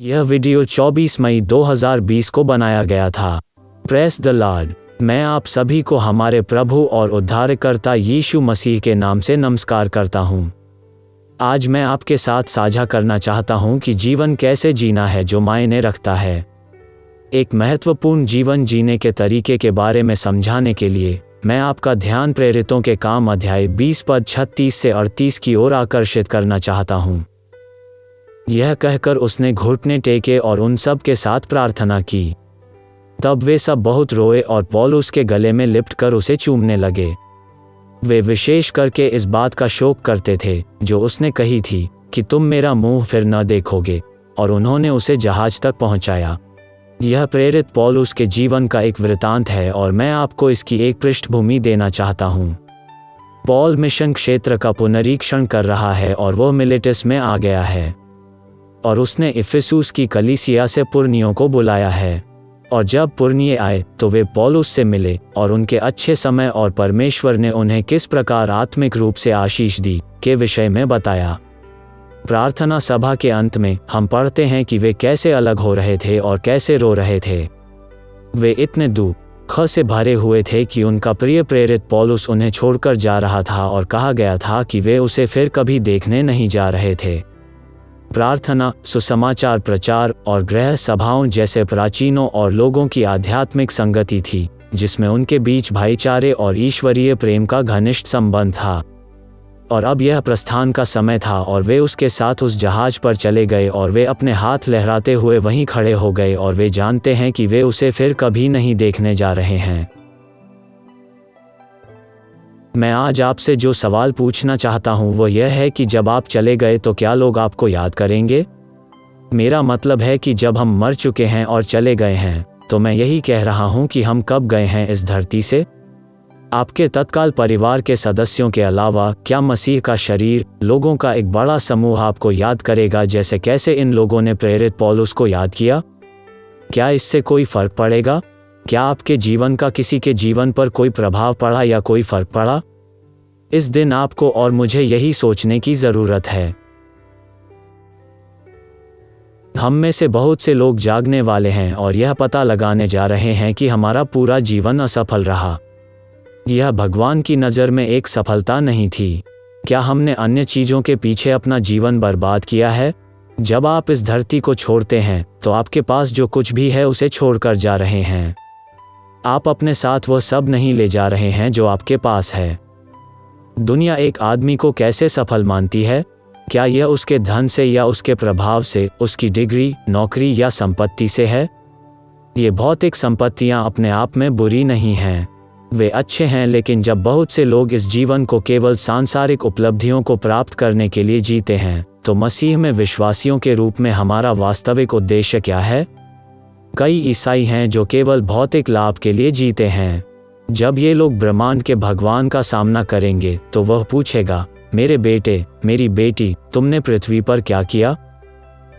यह वीडियो 24 मई 2020 को बनाया गया था। Press the Lord. मैं आप सभी को हमारे प्रभु और उद्धारकर्ता यीशु मसीह के नाम से नमस्कार करता हूँ। आज मैं आपके साथ साझा करना चाहता हूँ कि जीवन कैसे जीना है जो मायने रखता है। एक महत्वपूर्ण जीवन जीने के तरीके के बारे में समझाने के लिए मैं आपका ध्यान प्रेरितों के काम अध्याय 20 पद 36 से 38 की ओर आकर्षित करना चाहता हूँ। यह कहकर उसने घुटने टेके और उन सब के साथ प्रार्थना की। तब वे सब बहुत रोए और पौलुस के गले में लिपट कर उसे चूमने लगे। वे विशेष करके इस बात का शोक करते थे जो उसने कही थी कि तुम मेरा मुंह फिर न देखोगे, और उन्होंने उसे जहाज तक पहुंचाया। यह प्रेरित पौलुस के जीवन का एक वृतांत है और मैं आपको इसकी एक पृष्ठभूमि देना चाहता हूँ। पौल मिशन क्षेत्र का पुनरीक्षण कर रहा है और वह मिलेटस में आ गया है, और उसने इफिसुस की कलीसिया से पुरनियों को बुलाया है। और जब पुरनिये आए तो वे पौलुस से मिले और उनके अच्छे समय और परमेश्वर ने उन्हें किस प्रकार आत्मिक रूप से आशीष दी के विषय में बताया। प्रार्थना सभा के अंत में हम पढ़ते हैं कि वे कैसे अलग हो रहे थे और कैसे रो रहे थे। वे इतने दुख से भरे हुए थे कि उनका प्रिय प्रेरित पौलुस उन्हें छोड़कर जा रहा था, और कहा गया था कि वे उसे फिर कभी देखने नहीं जा रहे थे। प्रार्थना, सुसमाचार प्रचार और गृह सभाओं जैसे प्राचीनों और लोगों की आध्यात्मिक संगति थी जिसमें उनके बीच भाईचारे और ईश्वरीय प्रेम का घनिष्ठ संबंध था। और अब यह प्रस्थान का समय था और वे उसके साथ उस जहाज पर चले गए, और वे अपने हाथ लहराते हुए वहीं खड़े हो गए, और वे जानते हैं कि वे उसे फिर कभी नहीं देखने जा रहे हैं। मैं आज आपसे जो सवाल पूछना चाहता हूँ वो यह है कि जब आप चले गए तो क्या लोग आपको याद करेंगे? मेरा मतलब है कि जब हम मर चुके हैं और चले गए हैं, तो मैं यही कह रहा हूँ कि हम कब गए हैं इस धरती से। आपके तत्काल परिवार के सदस्यों के अलावा क्या मसीह का शरीर, लोगों का एक बड़ा समूह आपको याद करेगा जैसे कैसे इन लोगों ने प्रेरित पौलुस को याद किया? क्या इससे कोई फर्क पड़ेगा? क्या आपके जीवन का किसी के जीवन पर कोई प्रभाव पड़ा या कोई फर्क पड़ा? इस दिन आपको और मुझे यही सोचने की जरूरत है। हम में से बहुत से लोग जागने वाले हैं और यह पता लगाने जा रहे हैं कि हमारा पूरा जीवन असफल रहा। यह भगवान की नज़र में एक सफलता नहीं थी। क्या हमने अन्य चीज़ों के पीछे अपना जीवन बर्बाद किया है? जब आप इस धरती को छोड़ते हैं तो आपके पास जो कुछ भी है उसे छोड़कर जा रहे हैं। आप अपने साथ वह सब नहीं ले जा रहे हैं जो आपके पास है। दुनिया एक आदमी को कैसे सफल मानती है? क्या यह उसके धन से या उसके प्रभाव से, उसकी डिग्री, नौकरी या संपत्ति से है? ये भौतिक संपत्तियां अपने आप में बुरी नहीं हैं, वे अच्छे हैं, लेकिन जब बहुत से लोग इस जीवन को केवल सांसारिक उपलब्धियों को प्राप्त करने के लिए जीते हैं, तो मसीह में विश्वासियों के रूप में हमारा वास्तविक उद्देश्य क्या है? कई ईसाई हैं जो केवल भौतिक लाभ के लिए जीते हैं। जब ये लोग ब्रह्मांड के भगवान का सामना करेंगे तो वह पूछेगा, मेरे बेटे, मेरी बेटी, तुमने पृथ्वी पर क्या किया?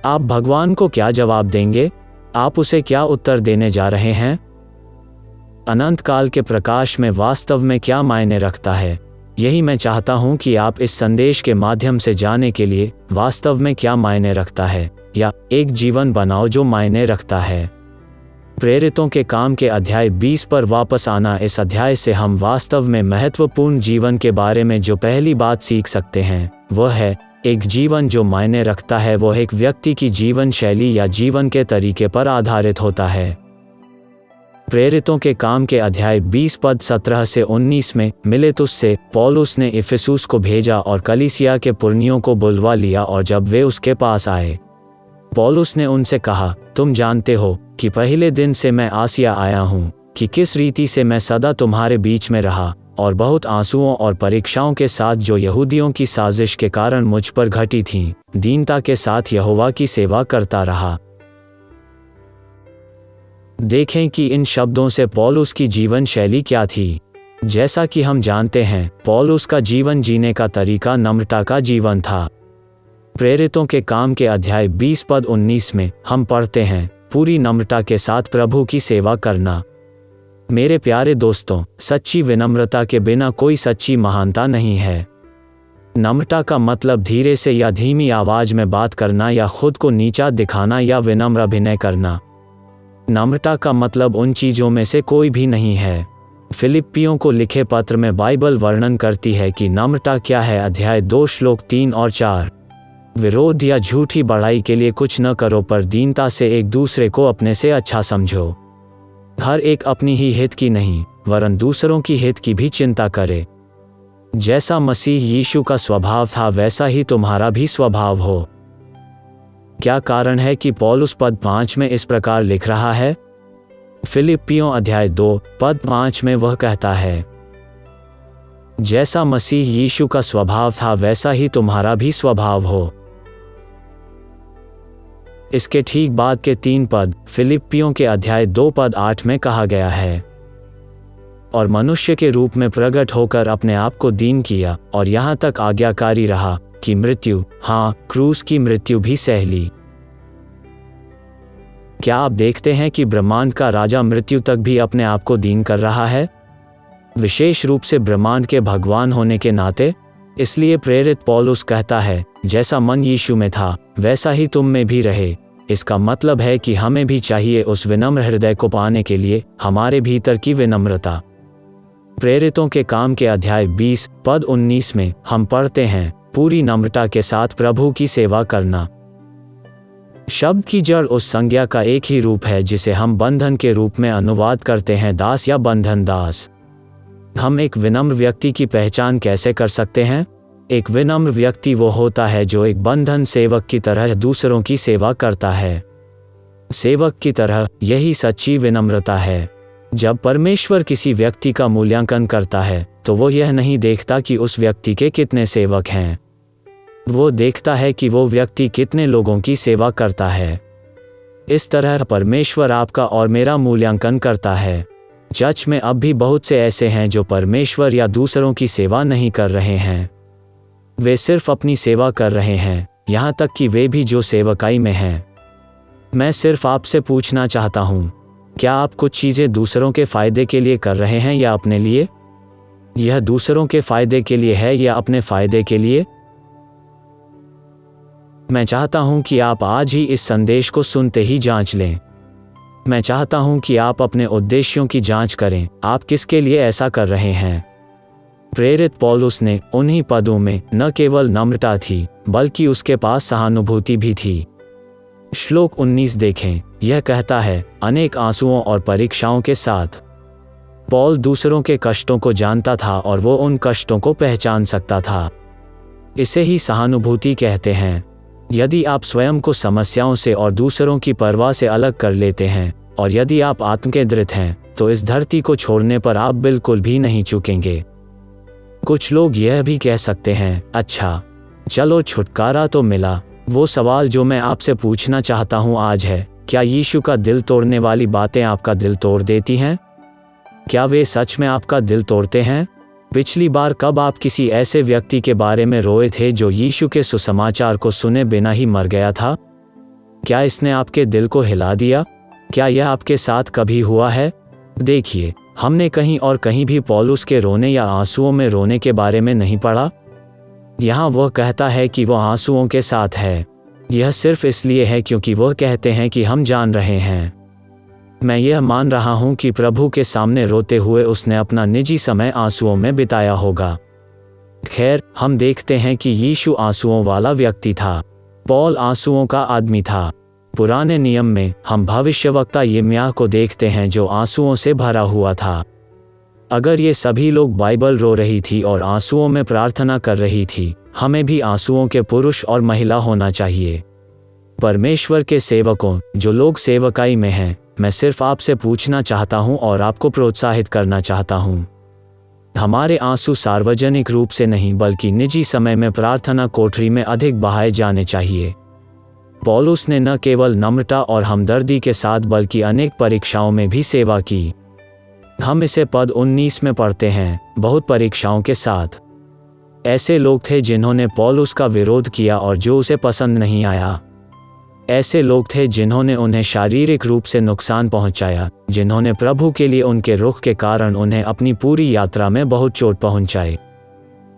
आप भगवान को क्या जवाब देंगे? आप उसे क्या उत्तर देने जा रहे हैं? अनंत काल के प्रकाश में वास्तव में क्या मायने रखता है? यही मैं चाहता हूं कि आप इस संदेश के माध्यम से जाने के लिए वास्तव में क्या मायने रखता है, या एक जीवन बनाओ जो मायने रखता है। प्रेरितों के काम के अध्याय 20 पर वापस आना। इस अध्याय से हम वास्तव में महत्वपूर्ण जीवन के बारे में जो पहली बात सीख सकते हैं वह है, एक जीवन जो मायने रखता है वह एक व्यक्ति की जीवन शैली या जीवन के तरीके पर आधारित होता है। प्रेरितों के काम के अध्याय 20 पद 17 से 19 में मिलेतुस से पौलुस ने इफिसुस को भेजा और कलीसिया के पुरनियों को बुलवा लिया, और जब वे उसके पास आए, पौलुस ने उनसे कहा, तुम जानते हो कि पहले दिन से मैं आसिया आया हूँ कि किस रीति से मैं सदा तुम्हारे बीच में रहा, और बहुत आंसुओं और परीक्षाओं के साथ जो यहूदियों की साजिश के कारण मुझ पर घटी थीं, दीनता के साथ यहोवा की सेवा करता रहा। देखें कि इन शब्दों से पौलुस की जीवन शैली क्या थी। जैसा कि हम जानते हैं, पौलुस का जीवन जीने का तरीका नम्रता का जीवन था। प्रेरितों के काम के अध्याय 20 पद 19 में हम पढ़ते हैं, पूरी नम्रता के साथ प्रभु की सेवा करना। मेरे प्यारे दोस्तों, सच्ची विनम्रता के बिना कोई सच्ची महानता नहीं है। नम्रता का मतलब धीरे से या धीमी आवाज में बात करना या खुद को नीचा दिखाना या विनम्र अभिनय करना। नम्रता का मतलब उन चीज़ों में से कोई भी नहीं है। फिलिप्पियों को लिखे पत्र में बाइबल वर्णन करती है कि नम्रता क्या है। अध्याय 2 श्लोक 3 और 4। विरोध या झूठी बड़ाई के लिए कुछ न करो, पर दीनता से एक दूसरे को अपने से अच्छा समझो। हर एक अपनी ही हित की नहीं, वरन दूसरों की हित की भी चिंता करे। जैसा मसीह यीशु का स्वभाव था, वैसा ही तुम्हारा भी स्वभाव हो। क्या कारण है कि पौलुस पद 5 में इस प्रकार लिख रहा है? फिलिप्पियों अध्याय 2 पद 5 में वह कहता है, जैसा मसीह यीशु का स्वभाव था, वैसा ही तुम्हारा भी स्वभाव हो। इसके ठीक बाद के 3 पद फिलिप्पियों के अध्याय 2 पद 8 में कहा गया है, और मनुष्य के रूप में प्रकट होकर अपने आप को दीन किया और यहाँ तक आज्ञाकारी रहा कि मृत्यु, हाँ, क्रूस की मृत्यु भी सह ली। क्या आप देखते हैं कि ब्रह्मांड का राजा मृत्यु तक भी अपने आप को दीन कर रहा है, विशेष रूप से ब्रह्मांड के भगवान होने के नाते? इसलिए प्रेरित पौलुस कहता है, जैसा मन यीशु में था वैसा ही तुम में भी रहे। इसका मतलब है कि हमें भी चाहिए उस विनम्र हृदय को पाने के लिए हमारे भीतर की विनम्रता। प्रेरितों के काम के अध्याय 20 पद 19 में हम पढ़ते हैं, पूरी नम्रता के साथ प्रभु की सेवा करना। शब्द की जड़ उस संज्ञा का एक ही रूप है जिसे हम बंधन के रूप में अनुवाद करते हैं, दास या बंधन दास। हम एक विनम्र व्यक्ति की पहचान कैसे कर सकते हैं? एक विनम्र व्यक्ति वो होता है जो एक बंधन सेवक की तरह दूसरों की सेवा करता है। सेवक की तरह, यही सच्ची विनम्रता है। जब परमेश्वर किसी व्यक्ति का मूल्यांकन करता है तो वो यह नहीं देखता कि उस व्यक्ति के कितने सेवक हैं, वो देखता है कि वो व्यक्ति कितने लोगों की सेवा करता है। इस तरह परमेश्वर आपका और मेरा मूल्यांकन करता है। चर्च में अब भी बहुत से ऐसे हैं जो परमेश्वर या दूसरों की सेवा नहीं कर रहे हैं, वे सिर्फ अपनी सेवा कर रहे हैं, यहाँ तक कि वे भी जो सेवकाई में हैं। मैं सिर्फ आपसे पूछना चाहता हूँ, क्या आप कुछ चीज़ें दूसरों के फायदे के लिए कर रहे हैं या अपने लिए? यह दूसरों के फायदे के लिए है या अपने फायदे के लिए? मैं चाहता हूं कि आप आज ही इस संदेश को सुनते ही जांच लें। मैं चाहता हूं कि आप अपने उद्देश्यों की जांच करें, आप किसके लिए ऐसा कर रहे हैं। प्रेरित पौलुस ने उन्हीं पदों में न केवल नम्रता थी बल्कि उसके पास सहानुभूति भी थी। श्लोक 19 देखें, यह कहता है, अनेक आंसुओं और परीक्षाओं के साथ। पौल दूसरों के कष्टों को जानता था और वो उन कष्टों को पहचान सकता था। इसे ही सहानुभूति कहते हैं। यदि आप स्वयं को समस्याओं से और दूसरों की परवाह से अलग कर लेते हैं और यदि आप आत्मकेंद्रित हैं तो इस धरती को छोड़ने पर आप बिल्कुल भी नहीं चूकेंगे। कुछ लोग यह भी कह सकते हैं, अच्छा चलो छुटकारा तो मिला। वो सवाल जो मैं आपसे पूछना चाहता हूँ आज है, क्या यीशु का दिल तोड़ने वाली बातें आपका दिल तोड़ देती हैं? क्या वे सच में आपका दिल तोड़ते हैं? पिछली बार कब आप किसी ऐसे व्यक्ति के बारे में रोए थे जो यीशु के सुसमाचार को सुने बिना ही मर गया था? क्या इसने आपके दिल को हिला दिया? क्या यह आपके साथ कभी हुआ है? देखिए, हमने कहीं और कहीं भी पौलुस के रोने या आंसुओं में रोने के बारे में नहीं पढ़ा। यहाँ वह कहता है कि वह आंसुओं के साथ है। यह सिर्फ इसलिए है क्योंकि वह कहते हैं कि हम जान रहे हैं। मैं यह मान रहा हूं कि प्रभु के सामने रोते हुए उसने अपना निजी समय आंसुओं में बिताया होगा। खैर, हम देखते हैं कि यीशु आंसुओं वाला व्यक्ति था। पौल आंसुओं का आदमी था। पुराने नियम में हम भविष्यवक्ता यिर्मयाह को देखते हैं जो आंसुओं से भरा हुआ था। अगर ये सभी लोग बाइबल रो रही थी और आंसुओं में प्रार्थना कर रही थी, हमें भी आंसुओं के पुरुष और महिला होना चाहिए। परमेश्वर के सेवकों, जो लोग सेवकाई में हैं, मैं सिर्फ आपसे पूछना चाहता हूं और आपको प्रोत्साहित करना चाहता हूं। हमारे आंसू सार्वजनिक रूप से नहीं बल्कि निजी समय में प्रार्थना कोठरी में अधिक बहाए जाने चाहिए। पौलुस ने न केवल नम्रता और हमदर्दी के साथ बल्कि अनेक परीक्षाओं में भी सेवा की। हम इसे पद 19 में पढ़ते हैं, बहुत परीक्षाओं के साथ। ऐसे लोग थे जिन्होंने पौलुस का विरोध किया और जो उसे पसंद नहीं आया। ऐसे लोग थे जिन्होंने उन्हें शारीरिक रूप से नुकसान पहुंचाया, जिन्होंने प्रभु के लिए उनके रुख के कारण उन्हें अपनी पूरी यात्रा में बहुत चोट पहुंचाई।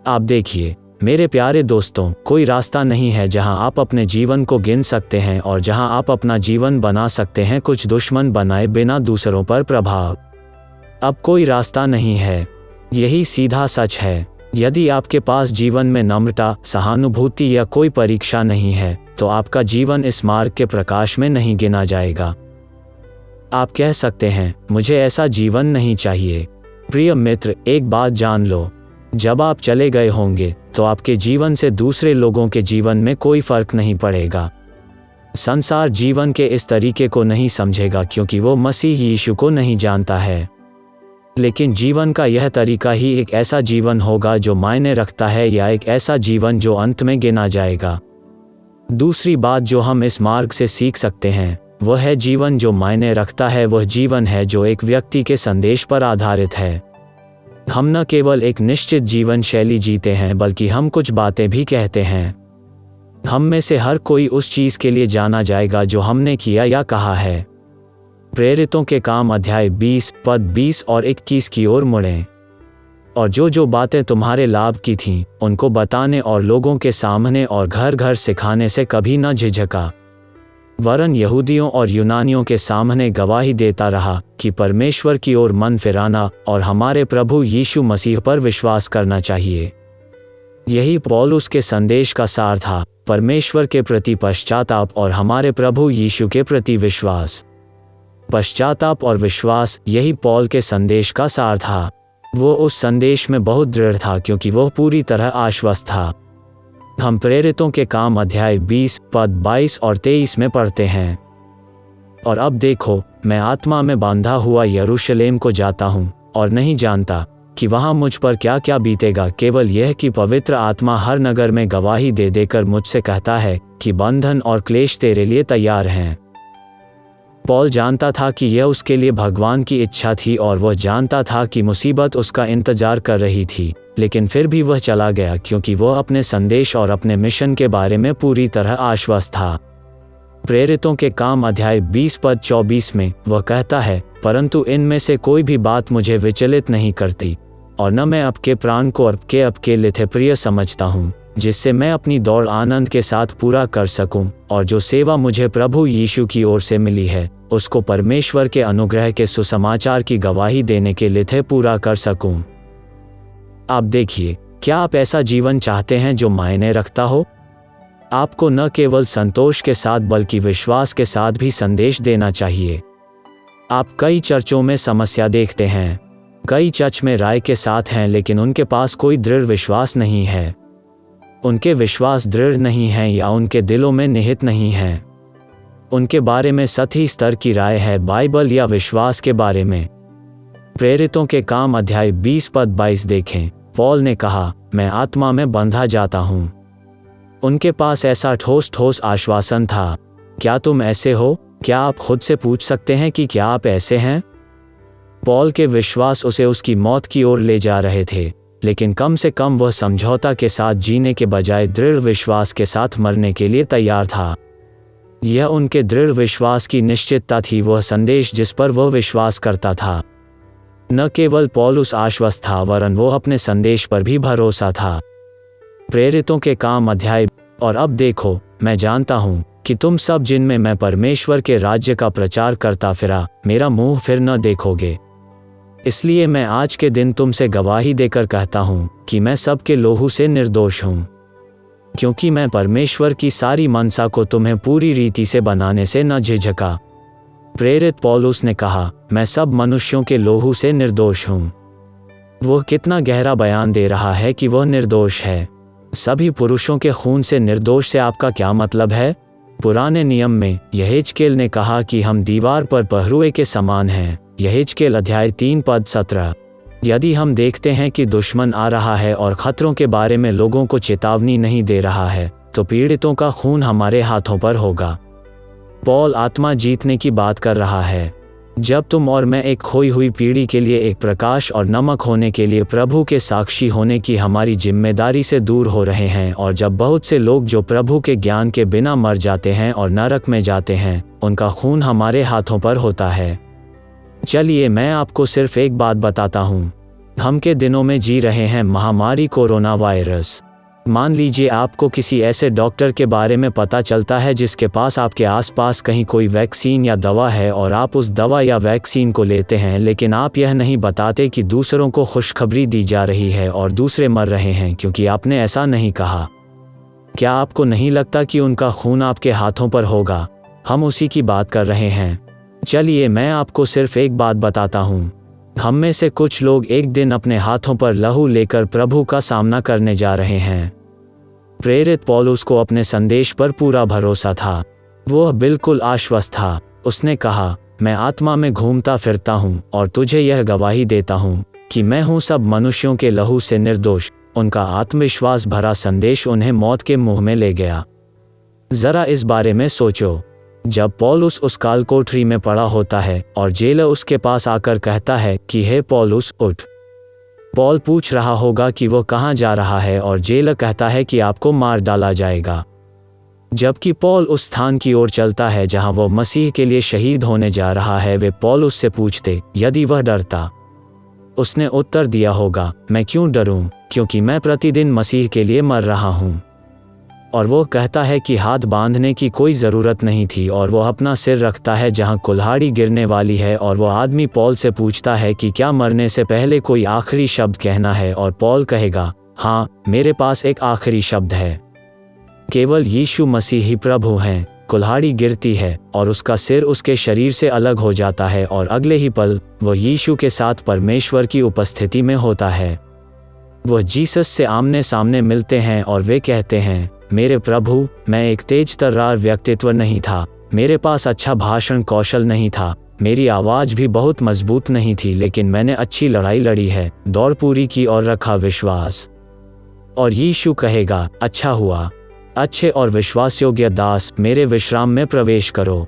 आप देखिए, मेरे प्यारे दोस्तों, कोई रास्ता नहीं है जहां आप अपने जीवन को गिन सकते हैं और जहां आप अपना जीवन बना सकते हैं कुछ दुश्मन बनाए बिना दूसरों पर प्रभाव। अब कोई रास्ता नहीं है। यही सीधा सच है। यदि आपके पास जीवन में नम्रता, सहानुभूति या कोई परीक्षा नहीं है, तो आपका जीवन इस मार्ग के प्रकाश में नहीं गिना जाएगा। आप कह सकते हैं, मुझे ऐसा जीवन नहीं चाहिए। प्रिय मित्र, एक बात जान लो, जब आप चले गए होंगे तो आपके जीवन से दूसरे लोगों के जीवन में कोई फर्क नहीं पड़ेगा। संसार जीवन के इस तरीके को नहीं समझेगा क्योंकि वो मसीह यीशु को नहीं जानता है। लेकिन जीवन का यह तरीका ही एक ऐसा जीवन होगा जो मायने रखता है या एक ऐसा जीवन जो अंत में गिना जाएगा। दूसरी बात जो हम इस मार्ग से सीख सकते हैं वह है जीवन जो मायने रखता है वह जीवन है जो एक व्यक्ति के संदेश पर आधारित है। हम न केवल एक निश्चित जीवन शैली जीते हैं बल्कि हम कुछ बातें भी कहते हैं। हम में से हर कोई उस चीज़ के लिए जाना जाएगा जो हमने किया या कहा है। प्रेरितों के काम अध्याय 20 पद 20 और 21 की ओर मुड़ें। और जो बातें तुम्हारे लाभ की थीं उनको बताने और लोगों के सामने और घर घर सिखाने से कभी न झिझका, वरन यहूदियों और यूनानियों के सामने गवाही देता रहा कि परमेश्वर की ओर मन फिराना और हमारे प्रभु यीशु मसीह पर विश्वास करना चाहिए। यही पौलुस के संदेश का सार था, परमेश्वर के प्रति पश्चाताप और हमारे प्रभु यीशु के प्रति विश्वास। पश्चाताप और विश्वास, यही पौल के संदेश का सार था। वो उस संदेश में बहुत दृढ़ था क्योंकि वह पूरी तरह आश्वस्त था। हम प्रेरितों के काम अध्याय 20 पद 22 और 23 में पढ़ते हैं, और अब देखो, मैं आत्मा में बांधा हुआ यरूशलेम को जाता हूँ और नहीं जानता कि वहाँ मुझ पर क्या क्या बीतेगा, केवल यह कि पवित्र आत्मा हर नगर में गवाही दे देकर मुझसे कहता है कि बंधन और क्लेश तेरे लिए तैयार हैं। पौल जानता था कि यह उसके लिए भगवान की इच्छा थी और वह जानता था कि मुसीबत उसका इंतजार कर रही थी, लेकिन फिर भी वह चला गया क्योंकि वह अपने संदेश और अपने मिशन के बारे में पूरी तरह आश्वस्त था। प्रेरितों के काम अध्याय 20 पद 24 में वह कहता है, परंतु इनमें से कोई भी बात मुझे विचलित नहीं करती और न मैं आपके प्राण को आपके लिथे प्रिय समझता हूँ, जिससे मैं अपनी दौड़ आनंद के साथ पूरा कर सकूं और जो सेवा मुझे प्रभु यीशु की ओर से मिली है उसको परमेश्वर के अनुग्रह के सुसमाचार की गवाही देने के लिए पूरा कर सकूं। आप देखिए, क्या आप ऐसा जीवन चाहते हैं जो मायने रखता हो? आपको न केवल संतोष के साथ बल्कि विश्वास के साथ भी संदेश देना चाहिए। आप कई चर्चों में समस्या देखते हैं, कई चर्च में राय के साथ हैं लेकिन उनके पास कोई दृढ़ विश्वास नहीं है। उनके विश्वास दृढ़ नहीं हैं या उनके दिलों में निहित नहीं हैं। उनके बारे में सतही स्तर की राय है, बाइबल या विश्वास के बारे में। प्रेरितों के काम अध्याय 20 पद 22 देखें। पौल ने कहा, मैं आत्मा में बंधा जाता हूँ। उनके पास ऐसा ठोस आश्वासन था। क्या तुम ऐसे हो? क्या आप खुद से पूछ सकते हैं कि क्या आप ऐसे हैं? पौल के विश्वास उसे उसकी मौत की ओर ले जा रहे थे, लेकिन कम से कम वह समझौता के साथ जीने के बजाय दृढ़ विश्वास के साथ मरने के लिए तैयार था। यह उनके दृढ़ विश्वास की निश्चितता थी, वह संदेश जिस पर वह विश्वास करता था। न केवल पौलुस आश्वस्त था वरन वो अपने संदेश पर भी भरोसा था। प्रेरितों के काम अध्याय। और अब देखो, मैं जानता हूँ कि तुम सब जिनमें मैं परमेश्वर के राज्य का प्रचार करता फिरा, मेरा मुंह फिर न देखोगे। इसलिए मैं आज के दिन तुमसे गवाही देकर कहता हूँ कि मैं सबके लोहू से निर्दोष हूँ, क्योंकि मैं परमेश्वर की सारी मनसा को तुम्हें पूरी रीति से बनाने से न झिझका। प्रेरित पौलुस ने कहा, मैं सब मनुष्यों के लोहू से निर्दोष हूँ। वह कितना गहरा बयान दे रहा है कि वह निर्दोष है। सभी पुरुषों के खून से निर्दोष से आपका क्या मतलब है? पुराने नियम में यहेजकेल ने कहा कि हम दीवार पर पहरुए के समान हैं। यहेजकेल अध्याय 3 पद 17। यदि हम देखते हैं कि दुश्मन आ रहा है और खतरों के बारे में लोगों को चेतावनी नहीं दे रहा है, तो पीड़ितों का खून हमारे हाथों पर होगा। पौल आत्मा जीतने की बात कर रहा है। जब तुम और मैं एक खोई हुई पीढ़ी के लिए एक प्रकाश और नमक होने के लिए प्रभु के साक्षी होने की हमारी जिम्मेदारी से दूर हो रहे हैं, और जब बहुत से लोग जो प्रभु के ज्ञान के बिना मर जाते हैं और नरक में जाते हैं, उनका खून हमारे हाथों पर होता है। चलिए मैं आपको सिर्फ एक बात बताता हूँ। हम के दिनों में जी रहे हैं महामारी कोरोना वायरस। मान लीजिए आपको किसी ऐसे डॉक्टर के बारे में पता चलता है जिसके पास आपके आसपास कहीं कोई वैक्सीन या दवा है और आप उस दवा या वैक्सीन को लेते हैं, लेकिन आप यह नहीं बताते कि दूसरों को खुशखबरी दी जा रही है और दूसरे मर रहे हैं क्योंकि आपने ऐसा नहीं कहा। क्या आपको नहीं लगता कि उनका खून आपके हाथों पर होगा? हम उसी की बात कर रहे हैं। चलिए मैं आपको सिर्फ एक बात बताता हूँ। हम में से कुछ लोग एक दिन अपने हाथों पर लहू लेकर प्रभु का सामना करने जा रहे हैं। प्रेरित पौलुस को अपने संदेश पर पूरा भरोसा था। वह बिल्कुल आश्वस्त था। उसने कहा, मैं आत्मा में घूमता फिरता हूँ और तुझे यह गवाही देता हूँ कि मैं हूँ सब मनुष्यों के लहू से निर्दोष। उनका आत्मविश्वास भरा संदेश उन्हें मौत के मुंह में ले गया। जरा इस बारे में सोचो, जब पौलुस उस कालकोठरी में पड़ा होता है और जेलर उसके पास आकर कहता है कि हे पौलुस उठ। पौल पूछ रहा होगा कि वो कहाँ जा रहा है और जेलर कहता है कि आपको मार डाला जाएगा। जबकि पौल उस स्थान की ओर चलता है जहाँ वो मसीह के लिए शहीद होने जा रहा है, वे पौलुस से पूछते यदि वह डरता। उसने उत्तर दिया होगा, मैं क्यों डरूं, क्योंकि मैं प्रतिदिन मसीह के लिए मर रहा हूँ। और वो कहता है कि हाथ बांधने की कोई ज़रूरत नहीं थी और वो अपना सिर रखता है जहाँ कुल्हाड़ी गिरने वाली है और वो आदमी पौल से पूछता है कि क्या मरने से पहले कोई आखिरी शब्द कहना है, और पौल कहेगा, हाँ मेरे पास एक आखिरी शब्द है, केवल यीशु मसीह ही प्रभु हैं। कुल्हाड़ी गिरती है और उसका सिर उसके शरीर से अलग हो जाता है और अगले ही पल वो यीशु के साथ परमेश्वर की उपस्थिति में होता है। वह जीसस से आमने सामने मिलते हैं और वे कहते हैं, मेरे प्रभु, मैं एक तेज तर्रार व्यक्तित्व नहीं था, मेरे पास अच्छा भाषण कौशल नहीं था, मेरी आवाज़ भी बहुत मजबूत नहीं थी, लेकिन मैंने अच्छी लड़ाई लड़ी है, दौड़ पूरी की और रखा विश्वास। और यीशु कहेगा, अच्छा हुआ, अच्छे और विश्वासयोग्य दास, मेरे विश्राम में प्रवेश करो।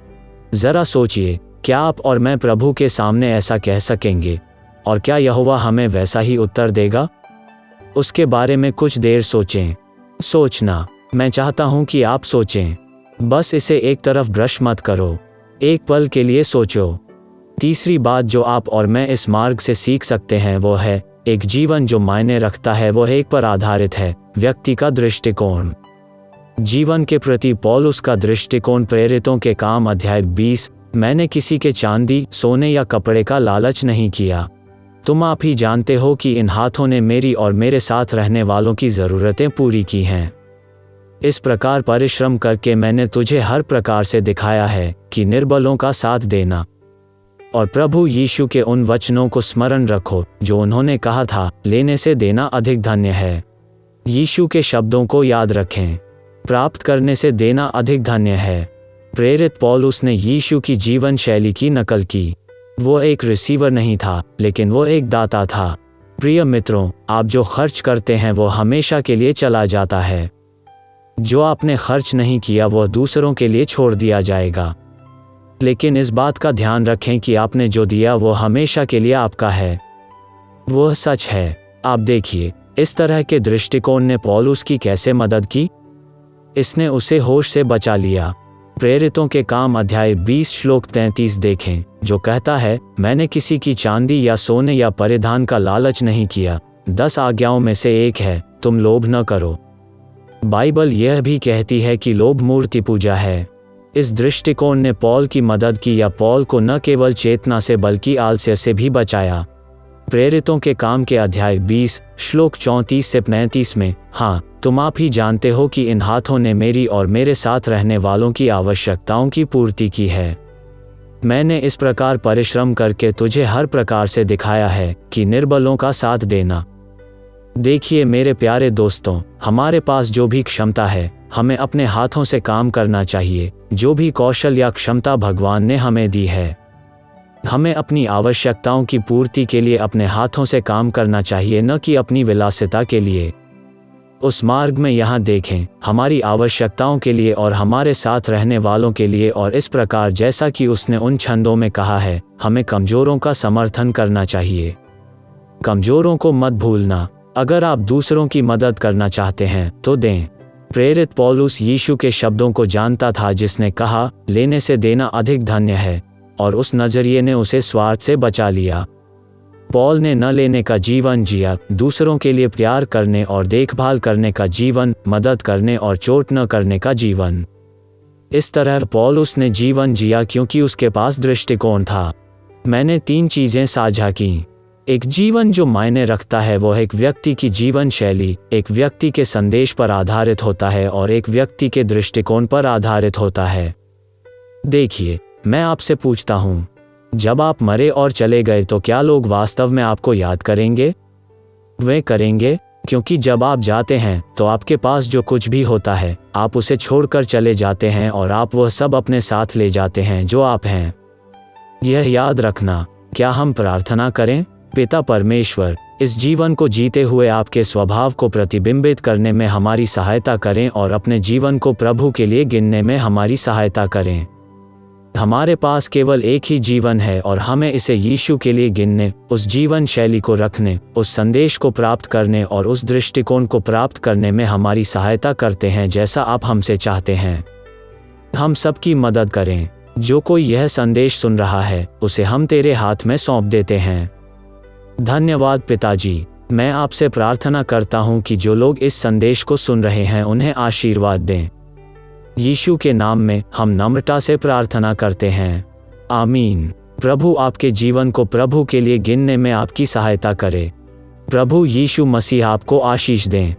ज़रा सोचिए, क्या आप और मैं प्रभु के सामने ऐसा कह सकेंगे? और क्या यहोवा हमें वैसा ही उत्तर देगा? उसके बारे में कुछ देर सोचें। सोचना, मैं चाहता हूं कि आप सोचें। बस इसे एक तरफ ब्रश मत करो, एक पल के लिए सोचो। तीसरी बात जो आप और मैं इस मार्ग से सीख सकते हैं वो है, एक जीवन जो मायने रखता है वो एक पर आधारित है, व्यक्ति का दृष्टिकोण। जीवन के प्रति पौलुस का दृष्टिकोण प्रेरितों के काम अध्याय 20, मैंने किसी के चांदी, सोने या कपड़े का लालच नहीं किया। तुम आप ही जानते हो कि इन हाथों ने मेरी और मेरे साथ रहने वालों की ज़रूरतें पूरी की हैं। इस प्रकार परिश्रम करके मैंने तुझे हर प्रकार से दिखाया है कि निर्बलों का साथ देना। और प्रभु यीशु के उन वचनों को स्मरण रखो जो उन्होंने कहा था, लेने से देना अधिक धन्य है। यीशु के शब्दों को याद रखें, प्राप्त करने से देना अधिक धन्य है। प्रेरित पौलुस ने यीशु की जीवन शैली की नकल की। वो एक रिसीवर नहीं था, लेकिन वो एक दाता था। प्रिय मित्रों, आप जो खर्च करते हैं वो हमेशा के लिए चला जाता है। जो आपने खर्च नहीं किया वो दूसरों के लिए छोड़ दिया जाएगा। लेकिन इस बात का ध्यान रखें कि आपने जो दिया वो हमेशा के लिए आपका है। वह सच है। आप देखिए, इस तरह के दृष्टिकोण ने पौलुस की कैसे मदद की। इसने उसे होश से बचा लिया। प्रेरितों के काम अध्याय 20 श्लोक 33 देखें, जो कहता है, मैंने किसी की चांदी या सोने या परिधान का लालच नहीं किया। 10 आज्ञाओं में से एक है, तुम लोभ न करो। बाइबल यह भी कहती है कि लोभ मूर्ति पूजा है। इस दृष्टिकोण ने पौल की मदद की या पौल को न केवल चेतना से बल्कि आलस्य से भी बचाया। प्रेरितों के काम के अध्याय 20 श्लोक 34 से 35 में, हाँ तुम आप ही जानते हो कि इन हाथों ने मेरी और मेरे साथ रहने वालों की आवश्यकताओं की पूर्ति की है। मैंने इस प्रकार परिश्रम करके तुझे हर प्रकार से दिखाया है कि निर्बलों का साथ देना। देखिए मेरे प्यारे दोस्तों, हमारे पास जो भी क्षमता है, हमें अपने हाथों से काम करना चाहिए। जो भी कौशल या क्षमता भगवान ने हमें दी है, हमें अपनी आवश्यकताओं की पूर्ति के लिए अपने हाथों से काम करना चाहिए, न कि अपनी विलासिता के लिए। उस मार्ग में यहाँ देखें, हमारी आवश्यकताओं के लिए और हमारे साथ रहने वालों के लिए, और इस प्रकार जैसा कि उसने उन छंदों में कहा है, हमें कमजोरों का समर्थन करना चाहिए। कमजोरों को मत भूलना। अगर आप दूसरों की मदद करना चाहते हैं तो दें। प्रेरित पौलुस यीशु के शब्दों को जानता था जिसने कहा, लेने से देना अधिक धन्य है, और उस नजरिए ने उसे स्वार्थ से बचा लिया। पॉल ने न लेने का जीवन जिया, दूसरों के लिए प्यार करने और देखभाल करने का जीवन, मदद करने और चोट न करने का जीवन। इस तरह पॉल उसने जीवन जिया क्योंकि उसके पास दृष्टिकोण था। मैंने 3 चीज़ें साझा की। एक जीवन जो मायने रखता है वो एक व्यक्ति की जीवन शैली, एक व्यक्ति के संदेश पर आधारित होता है और एक व्यक्ति के दृष्टिकोण पर आधारित होता है। देखिए, मैं आपसे पूछता हूँ, जब आप मरे और चले गए तो क्या लोग वास्तव में आपको याद करेंगे? वे करेंगे, क्योंकि जब आप जाते हैं तो आपके पास जो कुछ भी होता है आप उसे छोड़कर चले जाते हैं और आप वह सब अपने साथ ले जाते हैं जो आप हैं। यह याद रखना। क्या हम प्रार्थना करें? पिता परमेश्वर, इस जीवन को जीते हुए आपके स्वभाव को प्रतिबिंबित करने में हमारी सहायता करें और अपने जीवन को प्रभु के लिए गिनने में हमारी सहायता करें। हमारे पास केवल एक ही जीवन है और हमें इसे यीशु के लिए गिनने, उस जीवन शैली को रखने, उस संदेश को प्राप्त करने और उस दृष्टिकोण को प्राप्त करने में हमारी सहायता करते हैं जैसा आप हमसे चाहते हैं। हम सबकी मदद करें। जो कोई यह संदेश सुन रहा है उसे हम तेरे हाथ में सौंप देते हैं। धन्यवाद पिताजी। मैं आपसे प्रार्थना करता हूँ कि जो लोग इस संदेश को सुन रहे हैं उन्हें आशीर्वाद दें। यीशु के नाम में हम नम्रता से प्रार्थना करते हैं। आमीन। प्रभु आपके जीवन को प्रभु के लिए गिनने में आपकी सहायता करे। प्रभु यीशु मसीह आपको आशीष दें।